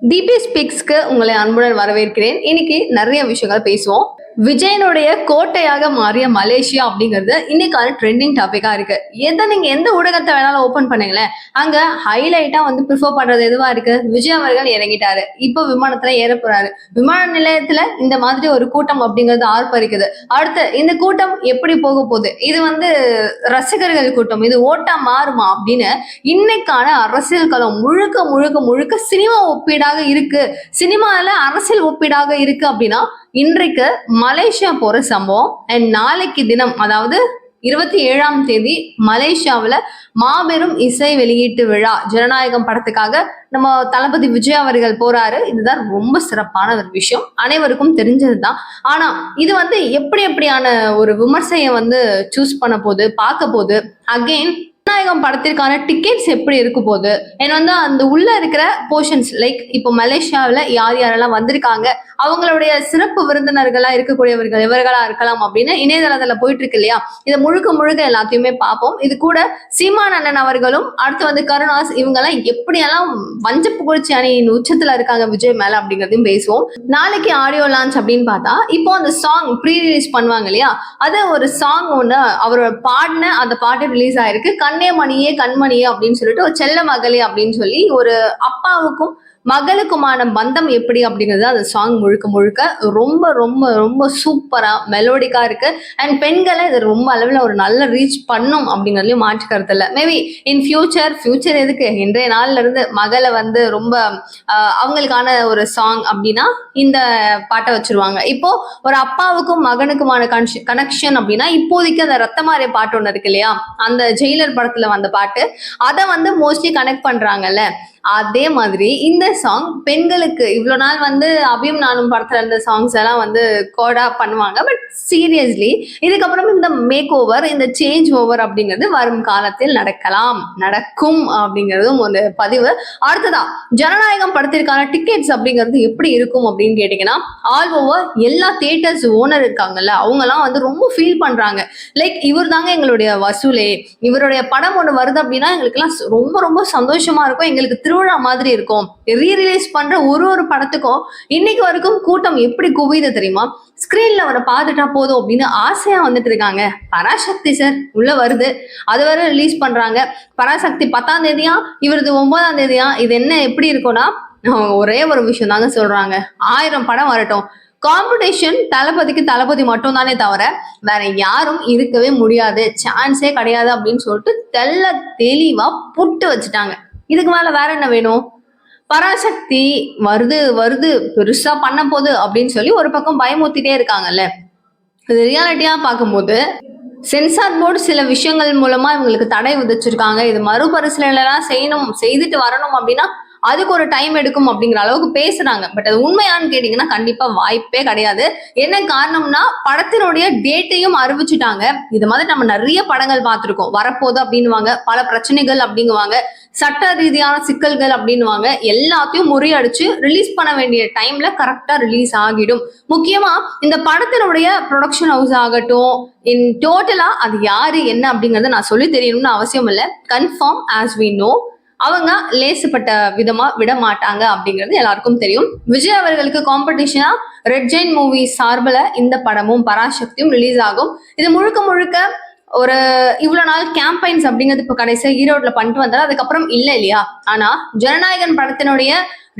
DP ஸ்பீக்ஸ்க்கு உங்களை அன்புடன் வரவேற்கிறேன். இன்னைக்கு நிறைய விஷயங்கள் பேசுவோம். விஜயனுடைய கோட்டையாக மாறிய மலேசியா அப்படிங்கிறது இன்னைக்கான ட்ரெண்டிங் டாபிக்கா இருக்கு. நீங்க எந்த ஊடகத்தை வேணாலும் ஓபன் பண்ணுங்களேன், அங்க ஹைலைட்டா ப்ரிஃபர் பண்றது எதுவா இருக்கு? விஜய் அவர்கள் இறங்கிட்டாரு, இப்போ விமானத்துல ஏற போறாரு, விமான நிலையத்துல இந்த மாதிரி ஒரு கூட்டம் அப்படிங்கிறது ஆர்ப்பரிக்குது. அடுத்து இந்த கூட்டம் எப்படி போக போகுது? இது ரசிகர்கள் கூட்டம், இது ஓட்டா மாறுமா அப்படின்னு இன்னைக்கான அரசியல் களம் முழுக்க முழுக்க முழுக்க சினிமா ஒப்பீடாக இருக்கு. சினிமால அரசியல் ஒப்பீடாக இருக்கு அப்படின்னா இன்றைக்கு மலேசியா போற சம்பவம் அண்ட் நாளைக்கு தினம், அதாவது 27ஆம் தேதி மலேசியாவில் மாபெரும் இசை வெளியீட்டு விழா ஜனநாயகம் படத்துக்காக நம்ம தளபதி விஜய் அவர்கள் போறாரு. இதுதான் ரொம்ப சிறப்பான ஒரு விஷயம், அனைவருக்கும் தெரிஞ்சதுதான். ஆனா இது எப்படியான ஒரு விமர்சையை சூஸ் பண்ண போது பார்க்க போது அகெயின் ஜனநாயகம் படத்திற்கான டிக்கெட்ஸ் எப்படி இருக்க போகுது, அந்த உள்ள இருக்கிற போர்ஷன்ஸ் லைக் இப்போ மலேசியாவில் யார் யாரெல்லாம் வந்திருக்காங்க, அவங்களுடைய சிறப்பு விருந்தினர்களா இருக்கக்கூடியவர்கள் இவர்களா இருக்கலாம் அப்படின்னு இணையதளத்துல போயிட்டு இருக்கு இல்லையா? இதை முழுக்க முழுக்க எல்லாத்தையுமே பார்ப்போம். இது கூட சீமான் அண்ணன் அவர்களும் அடுத்து கருணாஸ் இவங்கெல்லாம் எப்படியெல்லாம் வஞ்ச புகழ்ச்சி அணியின் உச்சத்துல இருக்காங்க விஜய் மேல அப்படிங்கிறதையும் பேசுவோம். நாளைக்கு ஆடியோ லான்ச் அப்படின்னு பார்த்தா இப்போ அந்த சாங் ப்ரீ ரிலீஸ் பண்ணுவாங்க இல்லையா, அது ஒரு சாங் ஒன்று அவரோட பாடின அந்த பாட்டு ரிலீஸ் ஆயிருக்கு. கண்ணே மணியே கண்மணியே அப்படின்னு சொல்லிட்டு ஒரு செல்ல மகளே அப்படின்னு சொல்லி ஒரு அப்பாவுக்கும் மகளுக்குமான பந்தம் எப்படி அப்படிங்கிறது அந்த சாங் முழுக்க முழுக்க ரொம்ப ரொம்ப ரொம்ப சூப்பரா மெலோடிக்கா இருக்கு. அண்ட் பெண்களை இது ரொம்ப அளவில் ஒரு நல்ல ரீச் பண்ணும் அப்படிங்கிறதுலையும் மாற்று கருத்து இல்லை. மேபி இன் ஃபியூச்சர் எதுக்கு இன்றைய நாள்ல இருந்து மகளை ரொம்ப அவங்களுக்கான ஒரு சாங் அப்படின்னா இந்த பாட்டை வச்சிருவாங்க. இப்போ ஒரு அப்பாவுக்கும் மகனுக்குமான கனெக்ஷன் அப்படின்னா இப்போதைக்கு அந்த ரத்தமாரிய பாட்டு ஒன்று இருக்கு இல்லையா, அந்த ஜெயிலர் படத்துல வந்த பாட்டு, அதை மோஸ்ட்லி கனெக்ட் பண்றாங்கல்ல. அதே மாதிரி இந்த சாங் பெண்களுக்கு இவ்வளவு நாள் அபியும் நானும் படத்துல இருந்த சாங்ஸ் எல்லாம் கோடா பண்ணுவாங்க. பட் சீரியஸ்லி இதுக்கப்புறம் இந்த மேக் ஓவர், இந்த சேஞ்ச் ஓவர் அப்படிங்கிறது வரும் காலத்தில் நடக்கும் அப்படிங்கிறதும் ஒரு பதிவு. அடுத்ததா ஜனநாயகம் படத்திற்கான டிக்கெட்ஸ் அப்படிங்கிறது எப்படி இருக்கும் அப்படின்னு கேட்டீங்கன்னா, ஆல் ஓவர் எல்லா தியேட்டர்ஸ் ஓனர் இருக்காங்கல்ல, அவங்க எல்லாம் ரொம்ப ஃபீல் பண்றாங்க. லைக் இவர் தாங்க எங்களுடைய வசூலே, இவருடைய படம் ஒண்ணு வருது அப்படின்னா எங்களுக்கு எல்லாம் ரொம்ப ரொம்ப சந்தோஷமா இருக்கும், எங்களுக்கு திருவிழா மாதிரி இருக்கும். ரீரிலீஸ் பண்ற ஒரு படத்துக்கும் இன்னைக்கு வரைக்கும் கூட்டம் எப்படி குவியுது தெரியுமா? ஸ்கிரீன்ல அவரை பார்த்துட்டா போதும் அப்படின்னு ஆசையா இருக்காங்க. பராசக்தி சார் உள்ள வருது, அது வரை ரிலீஸ் பண்றாங்க. பராசக்தி 10ஆம் தேதியா, இவரது 9ஆம் தேதியா. இது என்ன எப்படி இருக்கும்னா, ஒரே ஒரு விஷயம் தாங்க சொல்றாங்க, 1000 படம் வரட்டும், காம்படிஷன் தளபதி மட்டும் தானே தவிர வேற யாரும் இருக்கவே முடியாது, சான்ஸே கிடையாது அப்படின்னு சொல்லிட்டு தெளிவா புட்டு வச்சுட்டாங்க. இதுக்கு மேல வேற என்ன வேணும்? பராசக்தி வருது பெருசா பண்ண போகுது அப்படின்னு சொல்லி ஒரு பக்கம் பயமுறுத்திட்டே இருக்காங்கல்ல. இது ரியாலிட்டியா பார்க்கும்போது சென்சார் போர்டு சில விஷயங்கள் மூலமா இவங்களுக்கு தடை விதிச்சிருக்காங்க. இது மறுபரிசீலனை செய்துட்டு வரணும் அப்படின்னா அதுக்கு ஒரு டைம் எடுக்கும் அப்படிங்கிற அளவுக்கு பேசுறாங்க. பட் அது உண்மையான்னு கேட்டீங்கன்னா கண்டிப்பா வாய்ப்பே கிடையாது. என்ன காரணம்னா படத்தினுடைய டேட்டையும் அறிவிச்சுட்டாங்க. இது மாதிரி நம்ம நிறைய படங்கள் பார்த்திருக்கோம், வரப்போகுது அப்படின்னுவாங்க, பல பிரச்சனைகள் அப்படிங்குவாங்க, சட்ட ரீதியான சிக்கல்கள் அப்படின்னுவாங்க. எல்லாத்தையும் முறியடிச்சு ரிலீஸ் பண்ண வேண்டிய டைம்ல கரெக்டா ரிலீஸ் ஆகிடும். முக்கியமா இந்த படத்தினுடைய ப்ரொடக்ஷன் ஹவுஸ் ஆகட்டும், இன் டோட்டலா அது யாரு என்ன அப்படிங்கறத நான் சொல்லி தெரியணும்னு அவசியம் இல்லை. கன்ஃபார்ம் ஆஸ் வி நோ அவங்க லேசுப்பட்ட விதமா விட மாட்டாங்க அப்படிங்கிறது எல்லாருக்கும் தெரியும். விஜய் அவர்களுக்கு காம்படிஷனா ரெட் ஜெயின் மூவி சார்பில் இந்த படமும் பராசக்தியும் ரிலீஸ் ஆகும். இது முழுக்க முழுக்க ஒரு இவ்வளவு நாள் கேம்பெயின்ஸ் அப்படிங்கிறது இப்போ கடைசியா ஈரோட்ல பண்ணிட்டு வந்தாலும் அதுக்கப்புறம் இல்லை இல்லையா? ஆனா ஜனநாயகன் படத்தினுடைய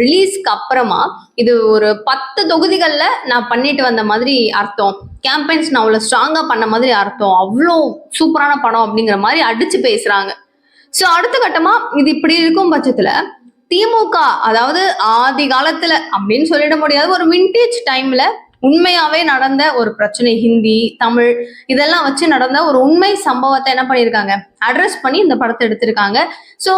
ரிலீஸ்க்கு அப்புறமா இது ஒரு 10 தொகுதிகள்ல நான் பண்ணிட்டு வந்த மாதிரி அர்த்தம், கேம்பெயின்ஸ் நான் அவ்வளவு ஸ்ட்ராங்கா பண்ண மாதிரி அர்த்தம், அவ்வளோ சூப்பரான படம் அப்படிங்கிற மாதிரி அடிச்சு பேசுறாங்க. சோ அடுத்த கட்டமா இது இப்படி இருக்கும் பட்சத்துல திமுக, அதாவது ஆதி காலத்துல அப்படின்னு சொல்லிட முடியாது, ஒரு விண்டேஜ் டைம்ல உண்மையாவே நடந்த ஒரு பிரச்சனை, ஹிந்தி தமிழ் இதெல்லாம் வச்சு நடந்த ஒரு உண்மை சம்பவத்தை என்ன பண்ணியிருக்காங்க, அட்ரஸ் பண்ணி இந்த படத்தை எடுத்திருக்காங்க. ஸோ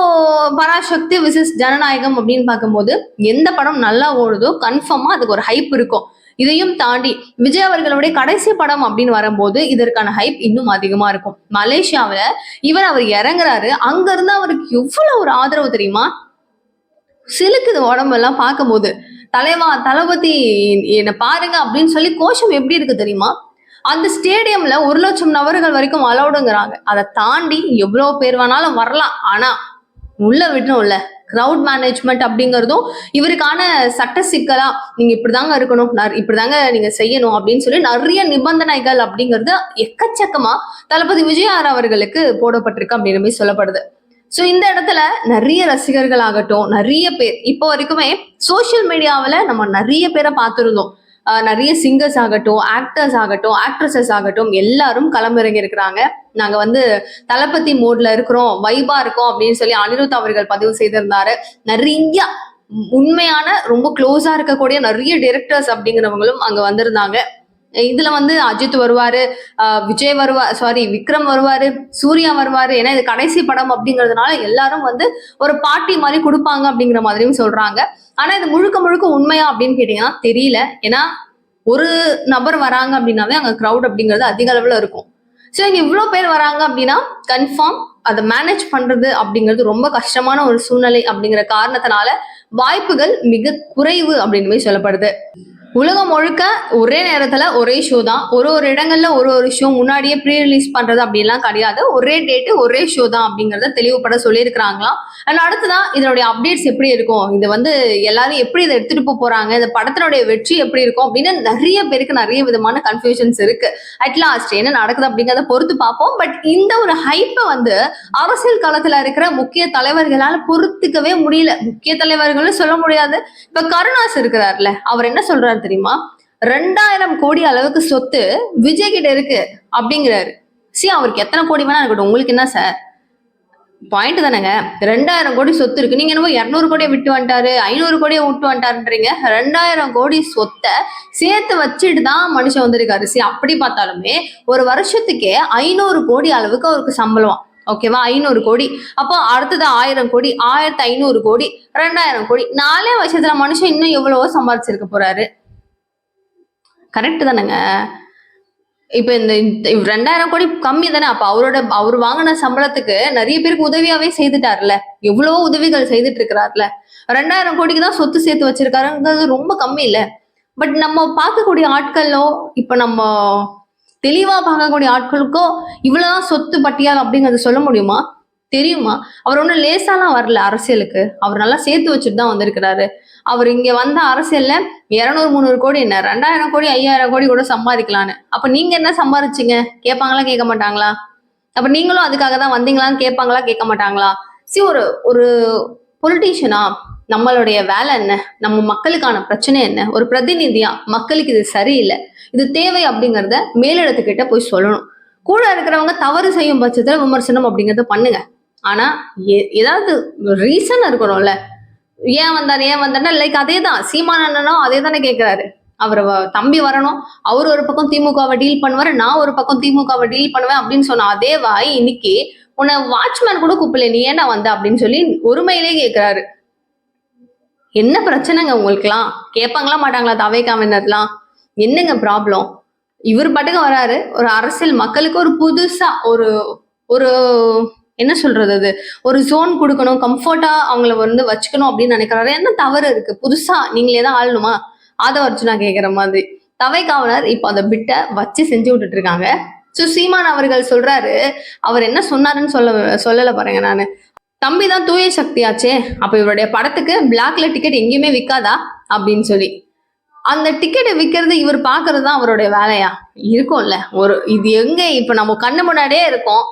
பராசக்தி விசஸ் ஜனநாயகம் அப்படின்னு பார்க்கும்போது எந்த படம் நல்லா ஓடுதோ கன்ஃபார்மா அதுக்கு ஒரு ஹைப் இருக்கும். இதையும் தாண்டி விஜய் அவர்களுடைய கடைசி படம் அப்படின்னு வரும்போது இதற்கான ஹைப் இன்னும் அதிகமா இருக்கும். மலேசியாவில் அவர் இறங்குறாரு, அங்க இருந்து அவருக்கு எவ்வளவு ஒரு ஆதரவு தெரியுமா? சிலுக்குது உடம்பெல்லாம் பார்க்கும்போது, தளபதி என்ன பாருங்க அப்படின்னு சொல்லி கோஷம் எப்படி இருக்கு தெரியுமா? அந்த ஸ்டேடியம்ல 1,00,000 நபர்கள் வரைக்கும் அலௌடுங்கிறாங்க. அதை தாண்டி எவ்வளவு பேர் வேணாலும் வரலாம், ஆனா உள்ள விடணும்ல, கிரவுட் மேனேஜ்மெண்ட் அப்படிங்கிறதும் இவருக்கான சட்ட சிக்கலா நீங்க இப்படிதாங்க இருக்கணும், இப்படிதாங்க நீங்க செய்யணும் அப்படின்னு சொல்லி நிறைய நிபந்தனைகள் அப்படிங்கிறது எக்கச்சக்கமா தளபதி விஜய் அவர்களுக்கு போடப்பட்டிருக்கு அப்படின்னு சொல்லப்படுது. ஸோ இந்த இடத்துல நிறைய ரசிகர்கள் ஆகட்டும், நிறைய பேர் இப்போ வரைக்குமே சோசியல் மீடியாவில் நம்ம நிறைய பேரை பார்த்துருந்தோம். நிறைய சிங்கர்ஸ் ஆகட்டும், ஆக்டர்ஸ் ஆகட்டும், ஆக்ட்ரஸஸ் ஆகட்டும், எல்லாரும் களமிறங்கி இருக்கிறாங்க. நாங்க வந்து தளபதி மோட்ல இருக்கிறோம், வைபா இருக்கோம் அப்படின்னு சொல்லி அனிருத் அவர்கள் பதிவு செய்திருந்தாரு. நிறைய உண்மையான ரொம்ப க்ளோஸா இருக்கக்கூடிய நிறைய டைரக்டர்ஸ் அப்படிங்கிறவங்களும் அங்க வந்திருந்தாங்க. இதுல வந்து அஜித் வருவாரு, விஜய் விக்ரம் வருவாரு, சூர்யா வருவாரு. ஏன்னா இது கடைசி படம் அப்படிங்கிறதுனால எல்லாரும் வந்து ஒரு பார்ட்டி மாதிரி கொடுப்பாங்க அப்படிங்கிற மாதிரியும் சொல்றாங்க. ஆனா இது முழுக்க முழுக்க உண்மையா அப்படின்னு கேட்டீங்கன்னா தெரியல. ஏன்னா ஒரு நபர் வராங்க அப்படின்னாவே அங்க கிரவுட் அப்படிங்கிறது அதிக அளவுல இருக்கும். ஸோ இங்க இவ்வளவு பேர் வராங்க அப்படின்னா கன்ஃபார்ம் அதை மேனேஜ் பண்றது அப்படிங்கிறது ரொம்ப கஷ்டமான ஒரு சூழ்நிலை அப்படிங்கிற காரணத்தினால வாய்ப்புகள் மிக குறைவு அப்படின்னு சொல்லப்படுது. உலகம் முழுக்க ஒரே நேரத்துல ஒரே ஷோ தான். ஒரு இடங்கள்ல ஒரு ஷோ முன்னாடியே ப்ரீ ரிலீஸ் பண்றது அப்படின்லாம் கிடையாது. ஒரே டேட்டு ஒரே ஷோ தான் அப்படிங்கறத தெளிவுபட சொல்லியிருக்கிறாங்களாம். அண்ட் அடுத்துதான் இதனுடைய அப்டேட்ஸ் எப்படி இருக்கும், இது வந்து எல்லாரும் எப்படி இதை எடுத்துட்டு போறாங்க, இந்த படத்தினுடைய வெற்றி எப்படி இருக்கும் அப்படின்னு நிறைய பேருக்கு நிறைய விதமான கன்ஃபியூஷன்ஸ் இருக்கு. அட்லாஸ்ட் என்ன நடக்குது அப்படிங்கிறத பொறுத்து பார்ப்போம். பட் இந்த ஒரு ஹைப்பை வந்து அரசியல் களத்துல இருக்கிற முக்கிய தலைவர்களால பொறுத்துக்கவே முடியல. முக்கிய தலைவர்களும் சொல்ல முடியாது. இப்ப கருணாஸ் இருக்கிறார்ல, அவர் என்ன சொல்றாரு தெரியுமா? 2000 கோடி அளவுக்கு சொத்து விஜய் கிட்ட இருக்கு அப்படிங்கிறாரு. அவருக்கு எத்தனை கோடி வேணா இருக்கட்டும், உங்களுக்கு என்ன சார்? பாயிண்ட் தானேங்க. 2000 கோடி சொத்து இருக்கு, நீங்க என்னமோ 200 கோடியை விட்டு வந்துட்டாரு, 500 கோடியை விட்டு வந்துட்டாருன்றீங்க. 2000 கோடி சொத்தை சேர்த்து வச்சுட்டு தான் மனுஷன் வந்திருக்காரு. அப்படி பார்த்தாலுமே ஒரு வருஷத்துக்கே 500 கோடி அளவுக்கு அவருக்கு சம்பளம். ஓகேவா? 500 கோடி. அப்போ அடுத்தது 1000 கோடி, 1500 கோடி, 2000 கோடி. 4 வருஷத்துல மனுஷன் இன்னும் எவ்வளவோ சம்பாதிச்சிருக்க போறாரு. கரெக்ட் தானேங்க? இப்ப இந்த 2000 கோடி கம்மி தானே. அப்ப அவர் வாங்கின சம்பளத்துக்கு நிறைய பேருக்கு உதவியாவே செய்துட்டாருல, எவ்வளவோ உதவிகள் செய்துட்டு இருக்கிறாருல. 2000 கோடிக்கு தான் சொத்து சேர்த்து வச்சிருக்காருங்கிறது ரொம்ப கம்மி இல்ல. பட் நம்ம பார்க்கக்கூடிய ஆட்களோ, இப்ப நம்ம தெளிவா பார்க்கக்கூடிய ஆட்களுக்கோ இவ்வளவுதான் சொத்து பட்டியல் அப்படிங்கறது சொல்ல முடியுமா? தெரியுமா? அவர் ஒன்றும் லேசாலாம் வரல அரசியலுக்கு. அவர் நல்லா சேர்த்து வச்சுட்டு தான் வந்திருக்கிறாரு. அவர் இங்க வந்த அரசியல்ல 200-300 கோடி என்ன, 2000 கோடி 5000 கோடி கூட சம்பாதிக்கலான்னு. அப்ப நீங்க என்ன சம்பாதிச்சீங்க கேட்பாங்களா கேட்க மாட்டாங்களா? அப்ப நீங்களும் அதுக்காக தான் வந்தீங்களான்னு கேட்பாங்களா கேட்க மாட்டாங்களா? ஒரு பொலிட்டீஷியனா நம்மளுடைய வேலை என்ன, நம்ம மக்களுக்கான பிரச்சனை என்ன, ஒரு பிரதிநிதியா மக்களுக்கு இது சரியில்லை, இது தேவை அப்படிங்கிறத மேலிடத்துக்கிட்ட போய் சொல்லணும். கூட இருக்கிறவங்க தவறு செய்யும் பட்சத்துல விமர்சனம் அப்படிங்கறத பண்ணுங்க. ஆனா ஏதாவது ரீசன் இருக்கணும்ல. ஏன் வந்தாருன்னா லைக் அதே தான் சீமான் அண்ணனும் அதே தானே கேட்கிறாரு. அவர் தம்பி வரணும், அவர் ஒரு பக்கம் திமுகவை டீல் பண்ணுவாரு, நான் ஒரு பக்கம் திமுகவை டீல் பண்ணுவேன் அப்படின்னு சொன்ன அதே வாய் இன்னைக்கு உன்னை வாட்ச்மேன் கூட கூப்பிடல, நீ ஏன்னா வந்த அப்படின்னு சொல்லி ஒருமையிலே கேட்கிறாரு. என்ன பிரச்சனைங்க உங்களுக்குலாம்? கேட்பாங்களா மாட்டாங்களா தவைக்காமினர்லாம்? என்னங்க ப்ராப்ளம்? இவர் பாட்டுக்கு வராரு, ஒரு அரசியல் மக்களுக்கு ஒரு புதுசா ஒரு என்ன சொல்றது, அது ஒரு ஜோன் கொடுக்கணும், கம்ஃபர்ட்டா அவங்கள வந்து வச்சுக்கணும் அப்படின்னு நினைக்கிறாரு. என்ன தவறு இருக்கு? புதுசா நீங்களே தான் ஆளணுமா? அதை வச்சு நான் கேட்கிற மாதிரி தவைக்காவலர் இப்ப அந்த பிட்டை வச்சு செஞ்சு விட்டுட்டு இருக்காங்க. ஸோ சீமான் அவர்கள் சொல்றாரு, அவர் என்ன சொன்னாருன்னு சொல்லல பாருங்க. நானு தம்பி தான் தூய சக்தியாச்சே, அப்ப இவருடைய படத்துக்கு பிளாக்ல டிக்கெட் எங்கேயுமே விற்காதா அப்படின்னு சொல்லி. அந்த டிக்கெட்டை விற்கிறது இவர் பாக்குறது தான் அவருடைய வேலையா இருக்கும்ல. இது எங்க இப்ப நம்ம கண்ணு முன்னாடியே இருக்கோம்,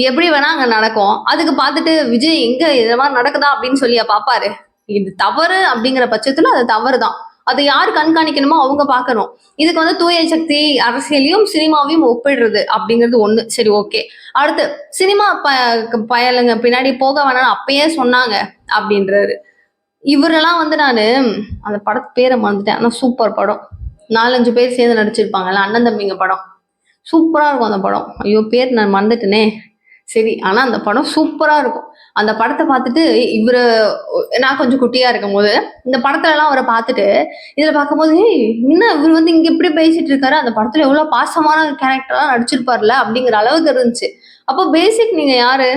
எப்படி வேணா அங்க நடக்கும். அதுக்கு பார்த்துட்டு விஜய் எங்க இது மாதிரி நடக்குதா அப்படின்னு சொல்லியா பாப்பாரு? இது தவறு அப்படிங்கிற பட்சத்துல அது தவறுதான். அதை யார் கண்காணிக்கணுமோ அவங்க பார்க்கணும். இதுக்கு வந்து தூய சக்தி அரசியலையும் சினிமாவையும் ஒப்பிடுறது அப்படிங்கிறது ஒண்ணு. சரி, ஓகே. அடுத்து சினிமா பயலுங்க பின்னாடி போக வேணாம் அப்பயே சொன்னாங்க அப்படின்றாரு. இவரெல்லாம் வந்து நானு அந்த படத்து பேரை மறந்துட்டேன். ஆனா சூப்பர் படம். 4-5 பேர் சேர்ந்து நடிச்சிருப்பாங்கல்ல, அண்ணன் தம்பிங்க படம். சூப்பரா இருக்கும் அந்த படம். ஐயோ பேர் நான் மறந்துட்டேனே. சரி, ஆனா அந்த படம் சூப்பரா இருக்கும். அந்த படத்தை பார்த்துட்டு நான் கொஞ்சம் குட்டியா இருக்கும் போது இந்த படத்துல எல்லாம் அவரை பார்த்துட்டு இதுல பார்க்கும்போது என்ன இவர் வந்து இங்க எப்படி பேசிட்டு இருக்காரு, அந்த படத்துல எவ்வளவு பாசமான கேரக்டர்லாம் நடிச்சிருப்பார்ல அப்படிங்கிற அளவுக்கு இருந்துச்சு. அப்போ பேசிக் நீங்க யாரு?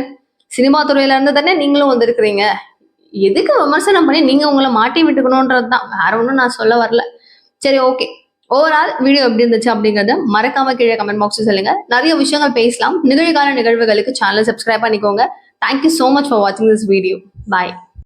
சினிமா துறையில இருந்து தானே நீங்களும் வந்திருக்கிறீங்க. எதுக்கு விமர்சனம் பண்ணி நீங்க உங்களை மாட்டி விட்டுக்கணும்ன்றதுதான், வேற ஒன்றும் நான் சொல்ல வரல. சரி, ஓகே. ஓவரால் வீடியோ எப்படி இருந்துச்சு அப்படிங்கறத மறக்காம கீழே கமெண்ட் பாக்ஸ் சொல்லுங்க. நிறைய விஷயங்கள் பேசலாம். நிகழ்கால நிகழ்வுகளுக்கு சேனலை சப்ஸ்கிரைப் பண்ணிக்கோங்க. Thank you so much for watching this video. Bye.